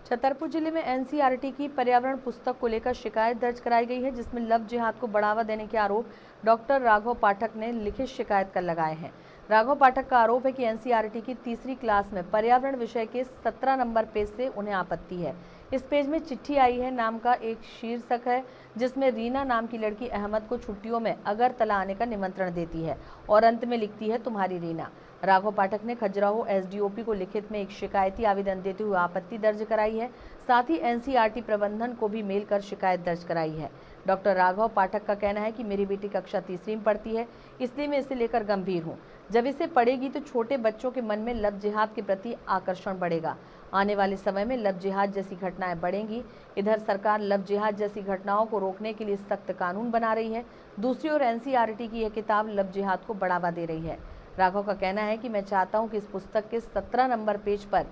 छतरपुर जिले में एनसीईआरटी की पर्यावरण पुस्तक को लेकर शिकायत दर्ज कराई गई है, जिसमें लव जिहाद को बढ़ावा देने के आरोप डॉक्टर राघव पाठक ने लिखित शिकायत कर लगाए हैं। राघव पाठक का आरोप है कि एनसीईआरटी की तीसरी क्लास में पर्यावरण विषय के 17 नंबर पेज से उन्हें आपत्ति है। इस पेज में चिट्ठी आई है नाम का एक शीर्षक है, जिसमें रीना नाम की लड़की अहमद को छुट्टियों में अगरतला आने का निमंत्रण देती है और अंत में लिखती है, तुम्हारी रीना। राघव पाठक ने खजुराहो एसडीओपी को लिखित में एक शिकायती आवेदन देते हुए आपत्ति दर्ज कराई है। साथ ही एनसीईआरटी प्रबंधन को भी मेल कर शिकायत दर्ज कराई है। डॉक्टर राघव पाठक का कहना है कि मेरी बेटी कक्षा तीसरी में पढ़ती है, इसलिए मैं इसे लेकर गंभीर हूँ। जब इसे पढ़ेगी तो छोटे बच्चों के मन में लव जिहाद के प्रति आकर्षण बढ़ेगा। आने वाले समय में लव जिहाद जैसी घटनाएं बढ़ेंगी। इधर सरकार लव जिहाद जैसी घटनाओं को रोकने के लिए सख्त कानून बना रही है। दूसरी ओर एनसीईआरटी की यह किताब लव जिहाद को बढ़ावा दे रही है। राघव का कहना है कि मैं चाहता हूं कि इस पुस्तक के 17 नंबर पेज पर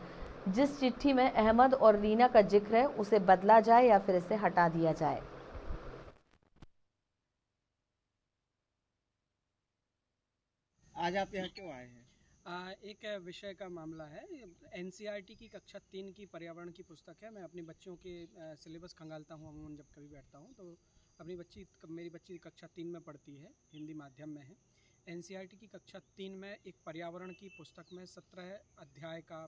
जिस चिट्ठी में अहमद और रीना का जिक्र है उसे बदला जाए या फिर इसे हटा दिया जाए। आज आप यहाँ क्यों आए हैं? एक विषय का मामला है। एनसीईआरटी की कक्षा 3 की पर्यावरण की पुस्तक है। मैं अपने बच्चों के सिलेबस खंगालता हूँ अमूमन जब कभी बैठता हूँ तो मेरी बच्ची कक्षा 3 में पढ़ती है, हिंदी माध्यम में है। एनसीईआरटी की कक्षा 3 में एक पर्यावरण की पुस्तक में 17 अध्याय का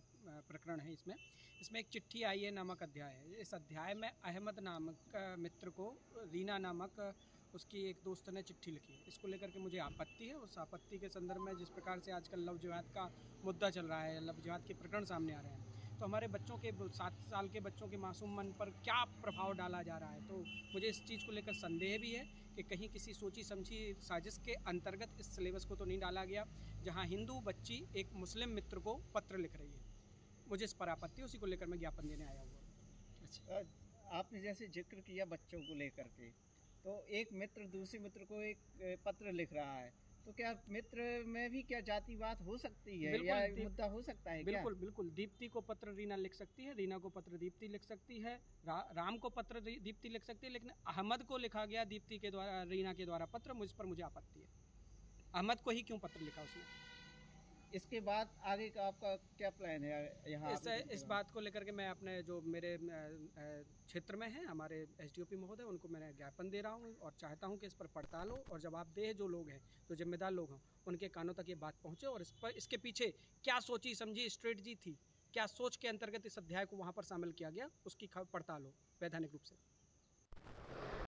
प्रकरण है। इसमें एक चिट्ठी आई है नामक अध्याय है। इस अध्याय में अहमद नामक मित्र को रीना नामक उसकी एक दोस्त ने चिट्ठी लिखी है। इसको लेकर के मुझे आपत्ति है। उस आपत्ति के संदर्भ में जिस प्रकार से आजकल लव जिहाद का मुद्दा चल रहा है, लव जिहाद के प्रकरण सामने आ रहे हैं, तो हमारे बच्चों के 7 साल के बच्चों के मासूम मन पर क्या प्रभाव डाला जा रहा है। तो मुझे इस चीज़ को लेकर संदेह भी है कि कहीं किसी सोची समझी साजिश के अंतर्गत इस सिलेबस को तो नहीं डाला गया, जहाँ हिंदू बच्ची एक मुस्लिम मित्र को पत्र लिख रही है। मुझे इस पर आपत्ति, उसी को लेकर मैं ज्ञापन देने आया हुआ। अच्छा, आपने जैसे जिक्र किया बच्चों को लेकर के, तो एक मित्र दूसरे मित्र को एक पत्र लिख रहा है, तो क्या मित्र में भी क्या जातिवाद हो सकती है या मुद्दा हो सकता है? बिल्कुल बिल्कुल। दीप्ति को पत्र रीना लिख सकती है, रीना को पत्र दीप्ति लिख सकती है, राम को पत्र दीप्ति लिख सकती है, लेकिन अहमद को लिखा गया दीप्ति के द्वारा, रीना के द्वारा पत्र, मुझे आपत्ति है। अहमद को ही क्यों पत्र लिखा उसने? इसके बाद आगे का आपका क्या प्लान है यहाँ? इस बात को लेकर के मैं अपने जो मेरे क्षेत्र में हैं हमारे एसडीओपी महोदय, उनको मैंने ज्ञापन दे रहा हूँ और चाहता हूँ कि इस पर पड़ताल हो और जवाबदेह जो लोग हैं, जो जिम्मेदार लोग हैं, उनके कानों तक ये बात पहुँचे और इसके पीछे क्या सोची समझी स्ट्रेटजी थी, क्या सोच के अंतर्गत इस अध्याय को वहाँ पर शामिल किया गया, उसकी पड़ताल हो वैधानिक रूप से।